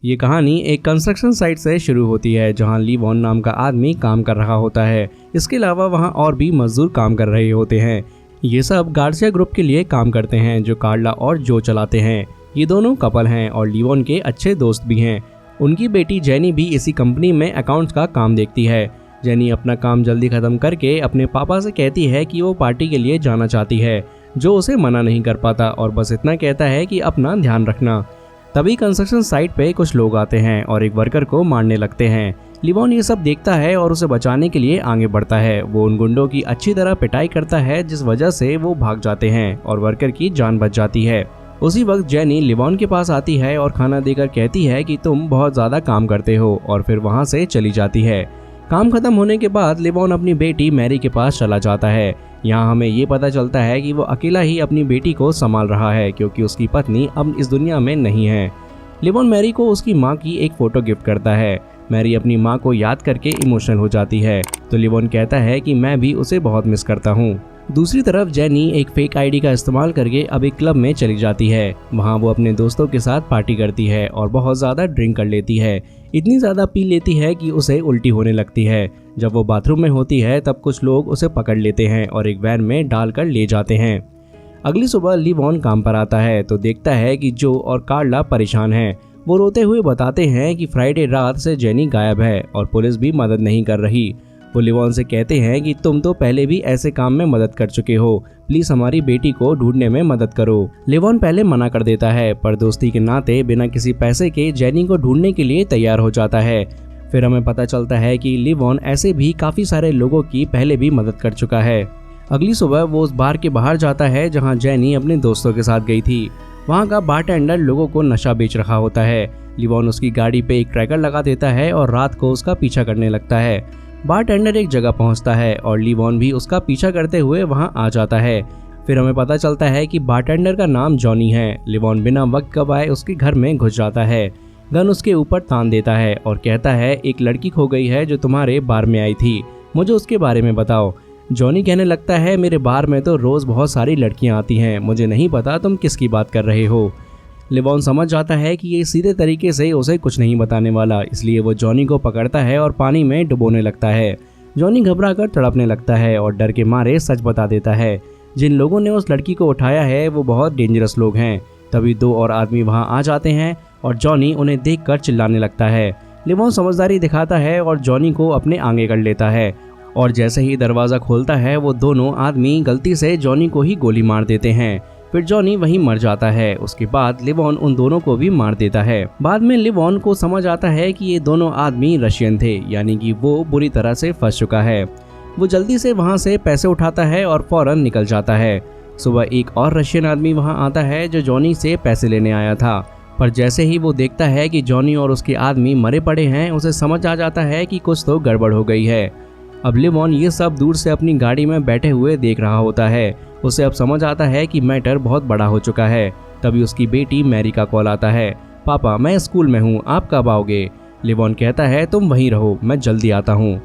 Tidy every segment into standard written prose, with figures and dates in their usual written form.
ये कहानी एक कंस्ट्रक्शन साइट से शुरू होती है जहां लीवॉन नाम का आदमी काम कर रहा होता है। इसके अलावा वहां और भी मजदूर काम कर रहे होते हैं। ये सब गार्सिया ग्रुप के लिए काम करते हैं जो कार्ला और जो चलाते हैं। ये दोनों कपल हैं और लीवॉन के अच्छे दोस्त भी हैं। उनकी बेटी जेनी भी इसी कंपनी में अकाउंट्स का काम देखती है। जेनी अपना काम जल्दी खत्म करके अपने पापा से कहती है कि वो पार्टी के लिए जाना चाहती है, जो उसे मना नहीं कर पाता और बस इतना कहता है कि अपना ध्यान रखना। तभी कंस्ट्रक्शन साइट पे कुछ लोग आते हैं और एक वर्कर को मारने लगते हैं। लीवॉन ये सब देखता है और उसे बचाने के लिए आगे बढ़ता है। वो उन गुंडों की अच्छी तरह पिटाई करता है जिस वजह से वो भाग जाते हैं और वर्कर की जान बच जाती है। उसी वक्त जेनी लीवॉन के पास आती है और खाना देकर कहती है कि तुम बहुत ज़्यादा काम करते हो और फिर वहाँ से चली जाती है। काम खत्म होने के बाद लीवॉन अपनी बेटी मैरी के पास चला जाता है। यहाँ हमें ये पता चलता है कि वो अकेला ही अपनी बेटी को संभाल रहा है क्योंकि उसकी पत्नी अब इस दुनिया में नहीं है। लीवॉन मैरी को उसकी माँ की एक फ़ोटो गिफ्ट करता है। मैरी अपनी माँ को याद करके इमोशनल हो जाती है तो लीवॉन कहता है कि मैं भी उसे बहुत मिस करता हूँ। दूसरी तरफ जेनी एक फेक आईडी का इस्तेमाल करके अब एक क्लब में चली जाती है। वहाँ वो अपने दोस्तों के साथ पार्टी करती है और बहुत ज़्यादा ड्रिंक कर लेती है। इतनी ज़्यादा पी लेती है कि उसे उल्टी होने लगती है। जब वो बाथरूम में होती है तब कुछ लोग उसे पकड़ लेते हैं और एक वैन में डालकर ले जाते हैं। अगली सुबह लीवॉन काम पर आता है तो देखता है कि जो और कार्ला परेशान हैं। वो रोते हुए बताते हैं कि फ्राइडे रात से जेनी गायब है और पुलिस भी मदद नहीं कर रही। वो लीवॉन से कहते हैं कि तुम तो पहले भी ऐसे काम में मदद कर चुके हो, प्लीज हमारी बेटी को ढूंढने में मदद करो। लीवॉन पहले मना कर देता है पर दोस्ती के नाते बिना किसी पैसे के जेनी को ढूंढने के लिए तैयार हो जाता है। फिर हमें पता चलता है कि लीवॉन ऐसे भी काफी सारे लोगों की पहले भी मदद कर चुका है। अगली सुबह वो उस बार के बाहर जाता है जहाँ जेनी अपने दोस्तों के साथ गई थी। वहाँ का बारटेंडर लोगों को नशा बेच रहा होता है। लीवॉन उसकी गाड़ी पे एक ट्रैकर लगा देता है और रात को उसका पीछा करने लगता है। बारटेंडर एक जगह पहुंचता है और लीवॉन भी उसका पीछा करते हुए वहां आ जाता है। फिर हमें पता चलता है कि बारटेंडर का नाम जॉनी है। लीवॉन बिना वक्त गवाए उसके घर में घुस जाता है, गन उसके ऊपर तान देता है और कहता है एक लड़की खो गई है जो तुम्हारे बार में आई थी, मुझे उसके बारे में बताओ। जॉनी कहने लगता है मेरे बार में तो रोज बहुत सारी लड़कियां आती हैं, मुझे नहीं पता तुम किसकी बात कर रहे हो। लीवॉन समझ जाता है कि ये सीधे तरीके से उसे कुछ नहीं बताने वाला, इसलिए वो जॉनी को पकड़ता है और पानी में डुबोने लगता है। जॉनी घबराकर तड़पने लगता है और डर के मारे सच बता देता है। जिन लोगों ने उस लड़की को उठाया है वो बहुत डेंजरस लोग हैं। तभी दो और आदमी वहां आ जाते हैं और जॉनी उन्हें देखकर चिल्लाने लगता है। लीवॉन समझदारी दिखाता है और जॉनी को अपने आगे कर लेता है और जैसे ही दरवाज़ा खोलता है वो दोनों आदमी गलती से जॉनी को ही गोली मार देते हैं। फिर जॉनी वहीं मर जाता है। उसके बाद लीवॉन उन दोनों को भी मार देता है। बाद में लीवॉन को समझ आता है कि ये दोनों आदमी रशियन थे, यानी कि वो बुरी तरह से फंस चुका है। वो जल्दी से वहां से पैसे उठाता है और फौरन निकल जाता है। सुबह एक और रशियन आदमी वहां आता है जो जॉनी से पैसे लेने आया था, पर जैसे ही वो देखता है कि जॉनी और उसके आदमी मरे पड़े हैं उसे समझ आ जाता है कि कुछ तो गड़बड़ हो गई है। अब लीवॉन ये सब दूर से अपनी गाड़ी में बैठे हुए देख रहा होता है। उसे अब समझ आता है कि मैटर बहुत बड़ा हो चुका है। तभी उसकी बेटी मैरी का कॉल आता है, पापा मैं स्कूल में हूँ, आप कब आओगे? लीवॉन कहता है तुम वहीं रहो, मैं जल्दी आता हूँ।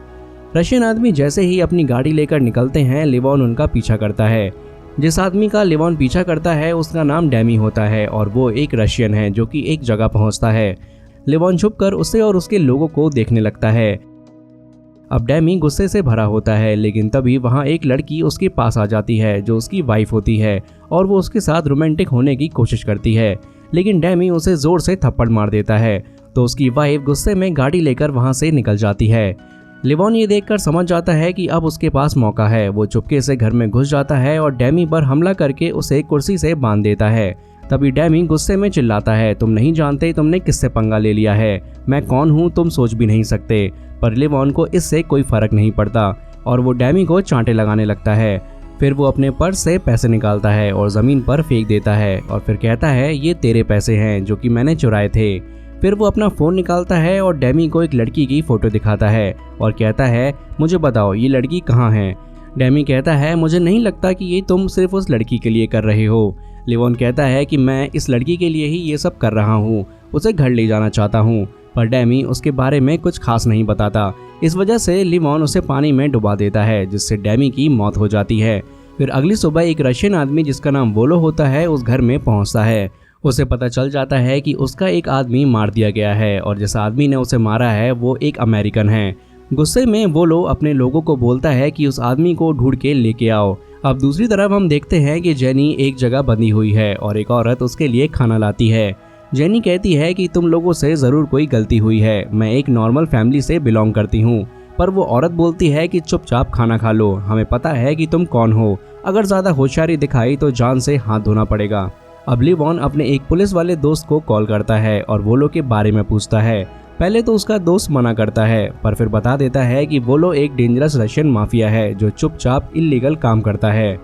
रशियन आदमी जैसे ही अपनी गाड़ी लेकर निकलते हैं लीवॉन उनका पीछा करता है। जिस आदमी का लीवॉन पीछा करता है उसका नाम डैमी होता है और वो एक रशियन है जो कि एक जगह पहुँचता है। लीवॉन छुपकर उसे और उसके लोगों को देखने लगता है। अब डैमी गुस्से से भरा होता है, लेकिन तभी वहाँ एक लड़की उसके पास आ जाती है जो उसकी वाइफ होती है और वो उसके साथ रोमांटिक होने की कोशिश करती है, लेकिन डैमी उसे जोर से थप्पड़ मार देता है तो उसकी वाइफ गुस्से में गाड़ी लेकर वहाँ से निकल जाती है। लीवॉन ये देखकर समझ जाता है कि अब उसके पास मौका है। वो चुपके से घर में घुस जाता है और डैमी पर हमला करके उसे कुर्सी से बांध देता है। तभी डैमी गुस्से में चिल्लाता है, तुम नहीं जानते तुमने किससे पंगा ले लिया है, मैं कौन हूँ तुम सोच भी नहीं सकते। पर लीवॉन को इससे कोई फर्क नहीं पड़ता और वो डैमी को चांटे लगाने लगता है। फिर वो अपने पर्स से पैसे निकालता है और ज़मीन पर फेंक देता है और फिर कहता है ये तेरे पैसे हैं जो कि मैंने चुराए थे। फिर वो अपना फ़ोन निकालता है और डैमी को एक लड़की की फ़ोटो दिखाता है और कहता है मुझे बताओ ये लड़की कहाँ है? डैमी कहता है मुझे नहीं लगता कि ये तुम सिर्फ उस लड़की के लिए कर रहे हो। लीवॉन कहता है कि मैं इस लड़की के लिए ही ये सब कर रहा हूँ, उसे घर ले जाना चाहता हूँ, पर डैमी उसके बारे में कुछ खास नहीं बताता। इस वजह से लीवॉन उसे पानी में डुबा देता है जिससे डैमी की मौत हो जाती है। फिर अगली सुबह एक रशियन आदमी जिसका नाम वोलो होता है उस घर में पहुंचता है। उसे पता चल जाता है कि उसका एक आदमी मार दिया गया है और जिस आदमी ने उसे मारा है वो एक अमेरिकन है। गुस्से में वो लोग अपने लोगों को बोलता है कि उस आदमी को ढूंढ के लेके आओ। अब दूसरी तरफ हम देखते हैं कि जेनी एक जगह बंधी हुई है और एक औरत उसके लिए खाना लाती है। जेनी कहती है कि तुम लोगों से ज़रूर कोई गलती हुई है, मैं एक नॉर्मल फैमिली से बिलोंग करती हूँ। पर वो औरत बोलती है कि चुपचाप खाना खा लो, हमें पता है कि तुम कौन हो, अगर ज़्यादा होशियारी दिखाई तो जान से हाथ धोना पड़ेगा। अब लिवॉन अपने एक पुलिस वाले दोस्त को कॉल करता है और वोलो के बारे में पूछता है। पहले तो उसका दोस्त मना करता है पर फिर बता देता है कि वोलो एक डेंजरस रशियन माफिया है जो चुपचाप इल्लीगल काम करता है।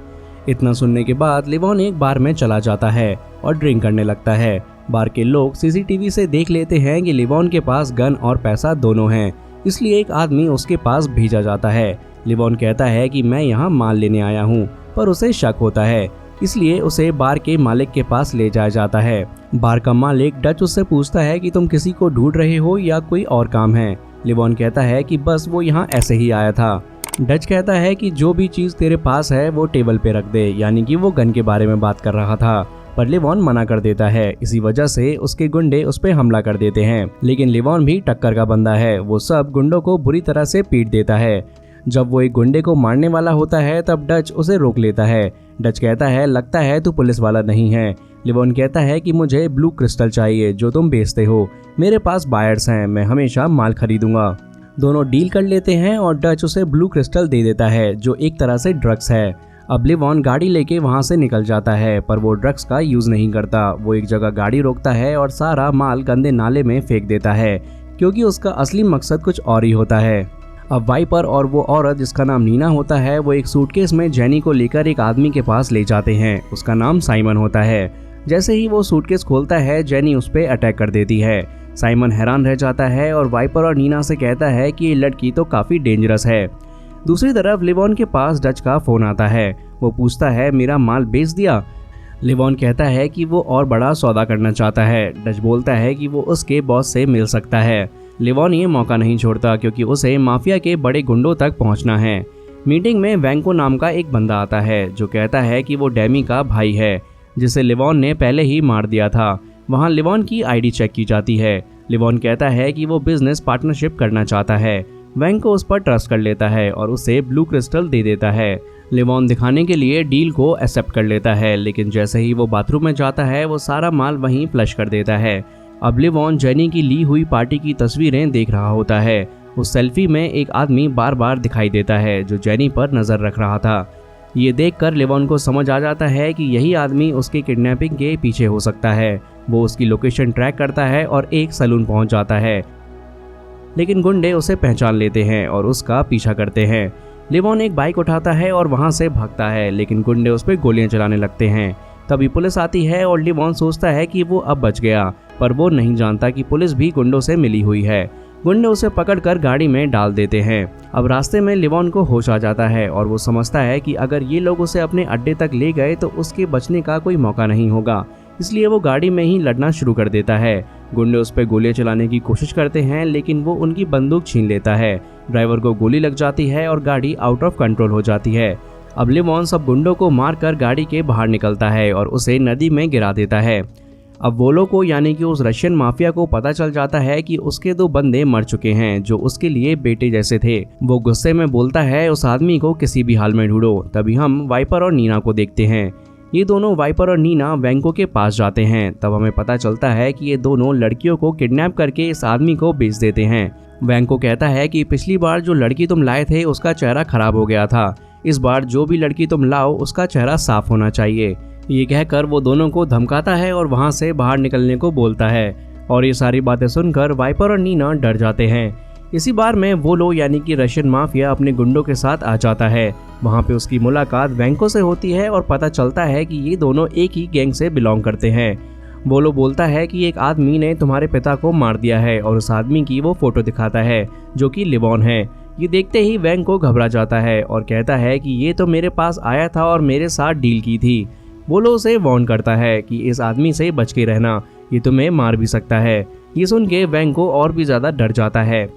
इतना सुनने के बाद लिवॉन एक बार में चला जाता है और ड्रिंक करने लगता है। बार के लोग सीसीटीवी से देख लेते हैं कि लिवॉन के पास गन और पैसा दोनों हैं, इसलिए एक आदमी उसके पास भेजा जाता है। लिवॉन कहता है कि मैं यहाँ माल लेने आया हूँ, पर उसे शक होता है, इसलिए उसे बार के मालिक के पास ले जाया जाता है। बार का मालिक डच उससे पूछता है कि तुम किसी को ढूंढ रहे हो या कोई और काम है। लिवॉन कहता है कि बस वो यहाँ ऐसे ही आया था। डच कहता है कि जो भी चीज़ तेरे पास है वो टेबल पे रख दे, यानी कि वो गन के बारे में बात कर रहा था। पर लिवॉन मना कर देता है, इसी वजह से उसके गुंडे उस पर हमला कर देते हैं। लेकिन लिवॉन भी टक्कर का बंदा है, वो सब गुंडों को बुरी तरह से पीट देता है। जब वो एक गुंडे को मारने वाला होता है तब डच उसे रोक लेता है। डच कहता है लगता है तू पुलिस वाला नहीं है। लिवॉन कहता है कि मुझे ब्लू क्रिस्टल चाहिए जो तुम बेचते हो, मेरे पास बायर्स हैं, मैं हमेशा माल खरीदूंगा। दोनों डील कर लेते हैं और डच उसे ब्लू क्रिस्टल दे देता है जो एक तरह से ड्रग्स है। अब लिवॉन गाड़ी लेके वहाँ से निकल जाता है पर वो ड्रग्स का यूज़ नहीं करता। वो एक जगह गाड़ी रोकता है और सारा माल गंदे नाले में फेंक देता है क्योंकि उसका असली मकसद कुछ और ही होता है। अब वाइपर और वो औरत जिसका नाम नीना होता है वो एक सूटकेस में जेनी को लेकर एक आदमी के पास ले जाते हैं। उसका नाम साइमन होता है। जैसे ही वो सूटकेस खोलता है जेनी उस पर अटैक कर देती है। साइमन हैरान रह जाता है और वाइपर और नीना से कहता है कि ये लड़की तो काफ़ी डेंजरस है। दूसरी तरफ लिवॉन के पास डच का फ़ोन आता है। वो पूछता है मेरा माल बेच दिया। लिवॉन कहता है कि वो और बड़ा सौदा करना चाहता है। डच बोलता है कि वो उसके बॉस से मिल सकता है। लिवॉन ये मौका नहीं छोड़ता क्योंकि उसे माफिया के बड़े गुंडों तक पहुंचना है। मीटिंग में वैंको नाम का एक बंदा आता है जो कहता है कि वो डैमी का भाई है जिसे लिवॉन ने पहले ही मार दिया था। वहां लिवॉन की आईडी चेक की जाती है। लिवॉन कहता है कि वो बिजनेस पार्टनरशिप करना चाहता है। वैंको उस पर ट्रस्ट कर लेता है और उसे ब्लू क्रिस्टल दे देता है। लिवॉन दिखाने के लिए डील को एक्सेप्ट कर लेता है, लेकिन जैसे ही वो बाथरूम में जाता है वो सारा माल वहीं फ्लश कर देता है। अब लिवॉन जेनी की ली हुई पार्टी की तस्वीरें देख रहा होता है। उस सेल्फी में एक आदमी बार बार दिखाई देता है जो जेनी पर नज़र रख रहा था। ये देखकर लिवॉन को समझ आ जाता है कि यही आदमी उसके किडनैपिंग के पीछे हो सकता है। वो उसकी लोकेशन ट्रैक करता है और एक सैलून पहुंच जाता है, लेकिन गुंडे उसे पहचान लेते हैं और उसका पीछा करते हैं। लिवॉन एक बाइक उठाता है और वहां से भागता है, लेकिन गुंडे उस पर गोलियां चलाने लगते हैं। तभी पुलिस आती है और लिवॉन सोचता है कि वो अब बच गया, पर वो नहीं जानता कि पुलिस भी गुंडों से मिली हुई है। गुंडे उसे पकड़कर गाड़ी में डाल देते हैं। अब रास्ते में लिवॉन को होश आ जाता है और वो समझता है कि अगर ये लोग उसे अपने अड्डे तक ले गए तो उसके बचने का कोई मौका नहीं होगा, इसलिए वो गाड़ी में ही लड़ना शुरू कर देता है। गुंडे उस पर गोलियां चलाने की कोशिश करते हैं, लेकिन वो उनकी बंदूक छीन लेता है। ड्राइवर को गोली लग जाती है और गाड़ी आउट ऑफ कंट्रोल हो जाती है। अब लिवॉन सब गुंडों को मारकर गाड़ी के बाहर निकलता है और उसे नदी में गिरा देता है। अब वोलो को यानी कि उस रशियन माफिया को पता चल जाता है कि उसके 2 बंदे मर चुके हैं जो उसके लिए बेटे जैसे थे। वो गुस्से में बोलता है उस आदमी को किसी भी हाल में ढूंढो। तभी हम वाइपर और नीना को देखते हैं। ये दोनों वाइपर और नीना वैंको के पास जाते हैं। तब हमें पता चलता है कि ये दोनों लड़कियों को किडनैप करके इस आदमी को बेच देते हैं। वैंको कहता है कि पिछली बार जो लड़की तुम लाए थे उसका चेहरा खराब हो गया था, इस बार जो भी लड़की तुम लाओ उसका चेहरा साफ होना चाहिए। ये कहकर वो दोनों को धमकाता है और वहाँ से बाहर निकलने को बोलता है। और ये सारी बातें सुनकर वाइपर और नीना डर जाते हैं। इसी बार में वोलो यानी कि रशियन माफिया अपने गुंडों के साथ आ जाता है। वहाँ पे उसकी मुलाकात वैंको से होती है और पता चलता है कि ये दोनों एक ही गैंग से बिलोंग करते हैं। वोलो बोलता है कि एक आदमी ने तुम्हारे पिता को मार दिया है और उस आदमी की वो फोटो दिखाता है जो कि लिवॉन है। ये देखते ही वैंको घबरा जाता है और कहता है कि ये तो मेरे पास आया था और मेरे साथ डील की थी। वोलो उसे वार्न करता है कि इस आदमी से बच के रहना, ये तुम्हें मार भी सकता है। ये सुन के वैंको और भी ज़्यादा डर जाता है।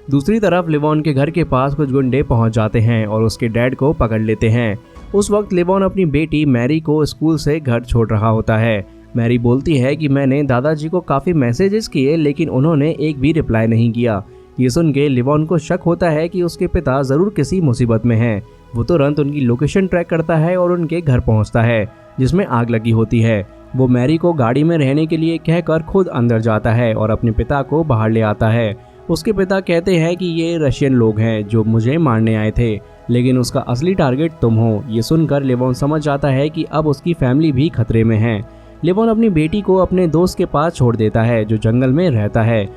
दूसरी तरफ लिवॉन के घर के पास कुछ गुंडे पहुंच जाते हैं और उसके डैड को पकड़ लेते हैं। उस वक्त लिवॉन अपनी बेटी मैरी को स्कूल से घर छोड़ रहा होता है। मैरी बोलती है कि मैंने दादाजी को काफ़ी मैसेजेस किए लेकिन उन्होंने एक भी रिप्लाई नहीं किया। ये सुन के लिवॉन को शक होता है कि उसके पिता ज़रूर किसी मुसीबत में हैं। वो तुरंत उनकी लोकेशन ट्रैक करता है और उनके घर पहुंचता है जिसमें आग लगी होती है। वो मैरी को गाड़ी में रहने के लिए कहकर खुद अंदर जाता है और अपने पिता को बाहर ले आता है। उसके पिता कहते हैं कि ये रशियन लोग हैं जो मुझे मारने आए थे, लेकिन उसका असली टारगेट तुम हो। ये सुनकर लिवॉन समझ जाता है कि अब उसकी फैमिली भी खतरे में है। लिवॉन अपनी बेटी को अपने दोस्त के पास छोड़ देता है जो जंगल में रहता है।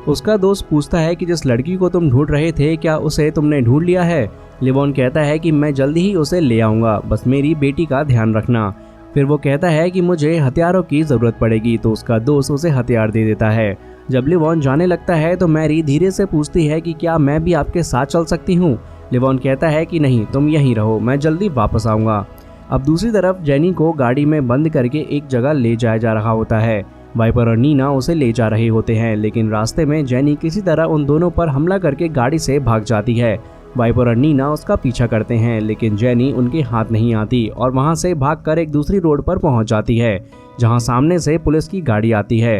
उसका दोस्त पूछता है कि जिस लड़की को तुम ढूंढ रहे थे क्या उसे तुमने ढूंढ लिया है। लिवॉन कहता है कि मैं जल्दी ही उसे ले आऊँगा, बस मेरी बेटी का ध्यान रखना। फिर वो कहता है कि मुझे हथियारों की ज़रूरत पड़ेगी, तो उसका दोस्त उसे हथियार दे देता है। जब लिवॉन जाने लगता है तो मैरी धीरे से पूछती है कि क्या मैं भी आपके साथ चल सकती हूँ। लिवॉन कहता है कि नहीं, तुम यहीं रहो, मैं जल्दी वापस आऊँगा। अब दूसरी तरफ जेनी को गाड़ी में बंद करके एक जगह ले जाया जा रहा होता है। वाइपर और नीना उसे ले जा रहे होते हैं, लेकिन रास्ते में जेनी किसी तरह उन दोनों पर हमला करके गाड़ी से भाग जाती है। वाइपर और नीना उसका पीछा करते हैं लेकिन जेनी उनके हाथ नहीं आती और वहां से भागकर एक दूसरी रोड पर पहुंच जाती है जहां सामने से पुलिस की गाड़ी आती है।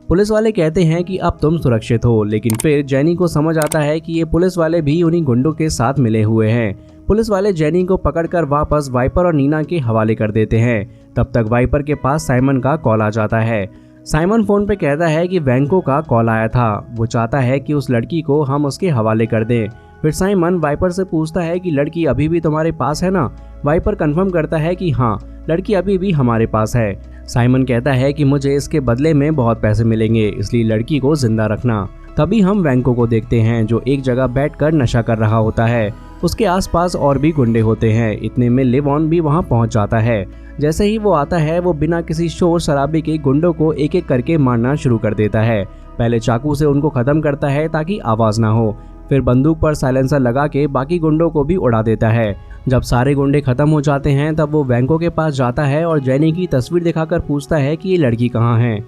पुलिस वाले कहते हैं कि अब तुम सुरक्षित हो, लेकिन फिर जेनी को समझ आता है कि ये पुलिस वाले भी उन्हीं गुंडों के साथ मिले हुए हैं। पुलिस वाले जेनी को पकड़कर वापस वाइपर और नीना के हवाले कर देते हैं। तब तक वाइपर के पास साइमन का कॉल आ जाता है। साइमन फोन पे कहता है कि वैंको का कॉल आया था, वो चाहता है कि उस लड़की को हम उसके हवाले कर दें। फिर साइमन वाइपर से पूछता है कि लड़की अभी भी तुम्हारे पास है ना। वाइपर कंफर्म करता है कि हाँ, लड़की अभी भी हमारे पास है। साइमन कहता है कि मुझे इसके बदले में बहुत पैसे मिलेंगे, इसलिए लड़की को जिंदा रखना। तभी हम वैंको को देखते हैं जो एक जगह बैठकर नशा कर रहा होता है। उसके आसपास और भी गुंडे होते हैं। इतने में लिवॉन भी वहां पहुंच जाता है। जैसे ही वो आता है वो बिना किसी शोर शराबे के गुंडों को एक एक करके मारना शुरू कर देता है। पहले चाकू से उनको खत्म करता है ताकि आवाज ना हो, फिर बंदूक पर साइलेंसर लगा के बाकी गुंडों को भी उड़ा देता है। जब सारे गुंडे खत्म हो जाते हैं तब वो वैंको के पास जाता है और जेनी की तस्वीर दिखाकर पूछता है कि ये लड़की कहाँ है।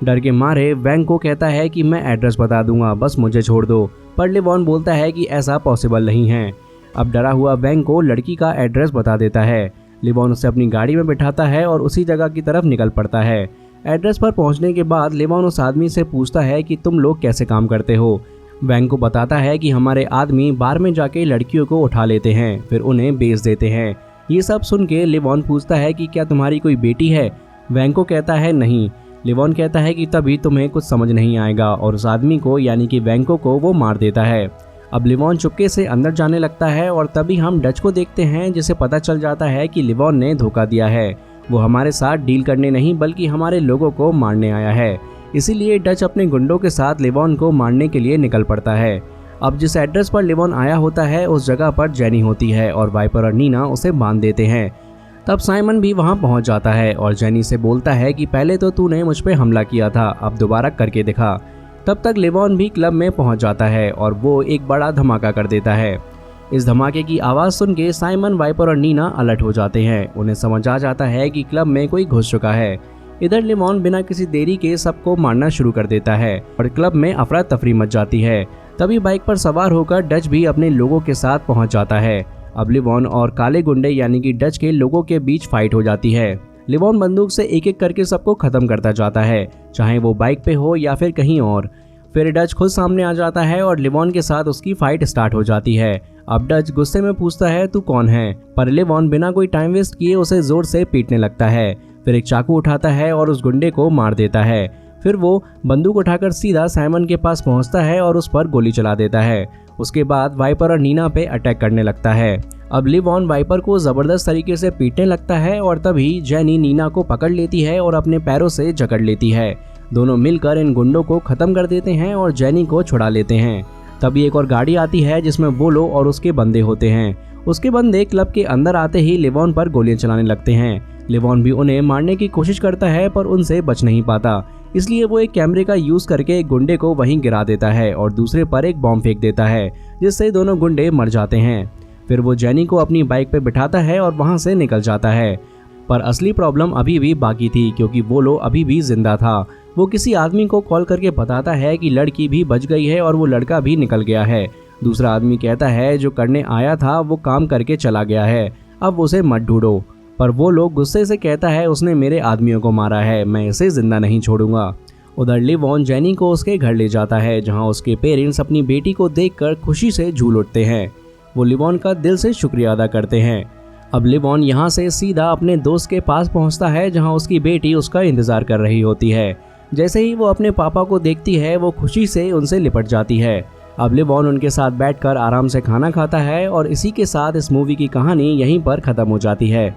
डर के मारे वैंको कहता है कि मैं एड्रेस बता दूंगा, बस मुझे छोड़ दो। पर लिवॉन बोलता है कि ऐसा पॉसिबल नहीं है। अब डरा हुआ वैंको लड़की का एड्रेस बता देता है। लिवॉन उसे अपनी गाड़ी में बिठाता है और उसी जगह की तरफ निकल पड़ता है। एड्रेस पर पहुंचने के बाद लिवॉन उस आदमी से पूछता है कि तुम लोग कैसे काम करते हो। वैंको बताता है कि हमारे आदमी बार में जाके लड़कियों को उठा लेते हैं, फिर उन्हें बेच देते हैं। ये सब सुन के लिवॉन पूछता है कि क्या तुम्हारी कोई बेटी है। वैंको कहता है नहीं। लिवॉन कहता है कि तभी तुम्हें कुछ समझ नहीं आएगा और उस आदमी को यानी कि वैंको को वो मार देता है। अब लिवॉन चुपके से अंदर जाने लगता है और तभी हम डच को देखते हैं जिसे पता चल जाता है कि लिवॉन ने धोखा दिया है। वो हमारे साथ डील करने नहीं बल्कि हमारे लोगों को मारने आया है। इसीलिए डच अपने गुंडों के साथ लिवॉन को मारने के लिए निकल पड़ता है। अब जिस एड्रेस पर लिवॉन आया होता है उस जगह पर जेनी होती है और वाइपर और नीना उसे बांध देते हैं। तब साइमन भी वहां पहुंच जाता है और जेनी से बोलता है कि पहले तो तूने मुझ पे हमला किया था, अब दोबारा करके दिखा। तब तक लिवॉन भी क्लब में पहुंच जाता है और वो एक बड़ा धमाका कर देता है। इस धमाके की आवाज़ सुन के साइमन, वाइपर और नीना अलर्ट हो जाते हैं। उन्हें समझ आ जाता है कि क्लब में कोई घुस चुका है। इधर लिवॉन बिना किसी देरी के सबको मारना शुरू कर देता है और क्लब में अफरा तफरी मच जाती है। तभी बाइक पर सवार होकर डच भी अपने लोगों के साथ पहुंच जाता है। अब लिवॉन और काले गुंडे यानी कि डच के लोगों के बीच फाइट हो जाती है। लिवॉन बंदूक से एक एक करके सबको खत्म करता जाता है, चाहे वो बाइक पे हो या फिर कहीं और। फिर डच खुद सामने आ जाता है और लिवॉन के साथ उसकी फाइट स्टार्ट हो जाती है। अब डच गुस्से में पूछता है तू कौन है, पर लिवॉन बिना कोई टाइम वेस्ट किए उसे जोर से पीटने लगता है। फिर एक चाकू उठाता है और उस गुंडे को मार देता है। फिर वो बंदूक उठाकर सीधा साइमन के पास पहुंचता है और उस पर गोली चला देता है। उसके बाद वाइपर और नीना पे अटैक करने लगता है। अब लिवॉन वाइपर को जबरदस्त तरीके से पीटने लगता है और तभी जेनी नीना को पकड़ लेती है और अपने पैरों से जकड़ लेती है। दोनों मिलकर इन गुंडों को खत्म कर देते हैं और जेनी को छुड़ा लेते हैं। तभी एक और गाड़ी आती है जिसमें वोलो और उसके बंदे होते हैं। उसके बंदे क्लब के अंदर आते ही लिवॉन पर गोलियां चलाने लगते हैं। लिवॉन भी उन्हें मारने की कोशिश करता है पर उनसे बच नहीं पाता, इसलिए वो एक कैमरे का यूज करके एक गुंडे को वहीं गिरा देता है और दूसरे पर एक बॉम्ब फेंक देता है, जिससे दोनों गुंडे मर जाते हैं। फिर वो जेनी को अपनी बाइक पे बिठाता है और वहां से निकल जाता है। पर असली प्रॉब्लम अभी भी बाकी थी, क्योंकि वोलो अभी भी जिंदा था। वो किसी आदमी को कॉल करके बताता है कि लड़की भी बच गई है और वो लड़का भी निकल गया है। दूसरा आदमी कहता है जो करने आया था वो काम करके चला गया है, अब उसे मत ढूंढो। पर वो लोग गुस्से से कहता है उसने मेरे आदमियों को मारा है, मैं इसे जिंदा नहीं छोड़ूंगा। उधर लिवॉन जेनी को उसके घर ले जाता है जहां उसके पेरेंट्स अपनी बेटी को देखकर खुशी से झूल उठते हैं। वो लिवॉन का दिल से शुक्रिया अदा करते हैं। अब लिवॉन यहाँ से सीधा अपने दोस्त के पास पहुँचता है जहाँ उसकी बेटी उसका इंतजार कर रही होती है। जैसे ही वो अपने पापा को देखती है वो खुशी से उनसे लिपट जाती है। अब लिवॉन उनके साथ बैठकर आराम से खाना खाता है और इसी के साथ इस मूवी की कहानी यहीं पर ख़त्म हो जाती है।